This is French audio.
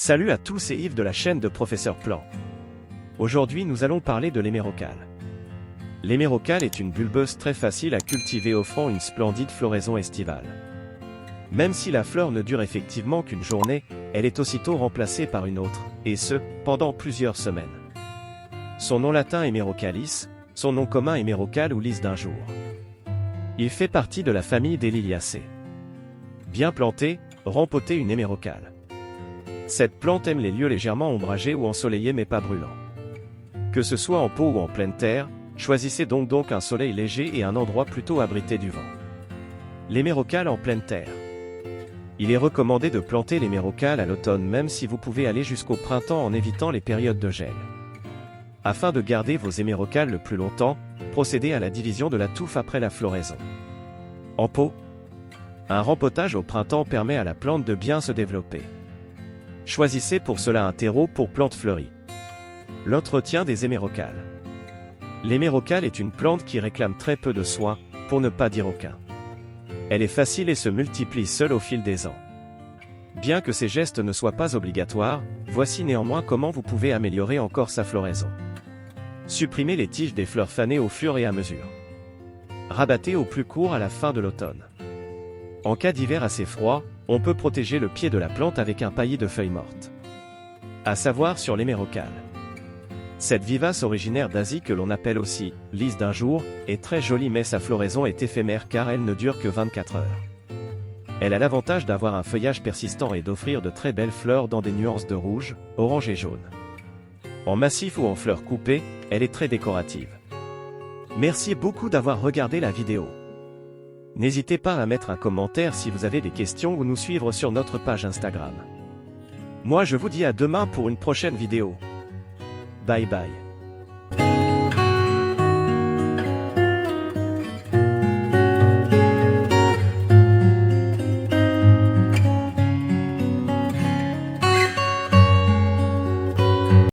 Salut à tous, c'est Yves de la chaîne de Professeur Plant. Aujourd'hui nous allons parler de l'hémérocale. L'hémérocale est une bulbeuse très facile à cultiver offrant une splendide floraison estivale. Même si la fleur ne dure effectivement qu'une journée, elle est aussitôt remplacée par une autre, et ce, pendant plusieurs semaines. Son nom latin Hémérocalis, son nom commun Hémérocale ou lys d'un jour. Il fait partie de la famille des Liliacées. Bien plantée, rempotez une hémérocale. Cette plante aime les lieux légèrement ombragés ou ensoleillés mais pas brûlants. Que ce soit en pot ou en pleine terre, choisissez donc un soleil léger et un endroit plutôt abrité du vent. L'hémérocale en pleine terre. Il est recommandé de planter l'hémérocale à l'automne même si vous pouvez aller jusqu'au printemps en évitant les périodes de gel. Afin de garder vos hémérocales le plus longtemps, procédez à la division de la touffe après la floraison. En pot. Un rempotage au printemps permet à la plante de bien se développer. Choisissez pour cela un terreau pour plantes fleuries. L'entretien des hémérocales. L'hémérocale est une plante qui réclame très peu de soins, pour ne pas dire aucun. Elle est facile et se multiplie seule au fil des ans. Bien que ces gestes ne soient pas obligatoires, voici néanmoins comment vous pouvez améliorer encore sa floraison. Supprimez les tiges des fleurs fanées au fur et à mesure. Rabattez au plus court à la fin de l'automne. En cas d'hiver assez froid, on peut protéger le pied de la plante avec un paillis de feuilles mortes. À savoir sur l'hémérocale. Cette vivace originaire d'Asie que l'on appelle aussi « lys d'un jour » est très jolie mais sa floraison est éphémère car elle ne dure que 24 heures. Elle a l'avantage d'avoir un feuillage persistant et d'offrir de très belles fleurs dans des nuances de rouge, orange et jaune. En massif ou en fleurs coupées, elle est très décorative. Merci beaucoup d'avoir regardé la vidéo. N'hésitez pas à mettre un commentaire si vous avez des questions ou nous suivre sur notre page Instagram. Moi je vous dis à demain pour une prochaine vidéo. Bye bye.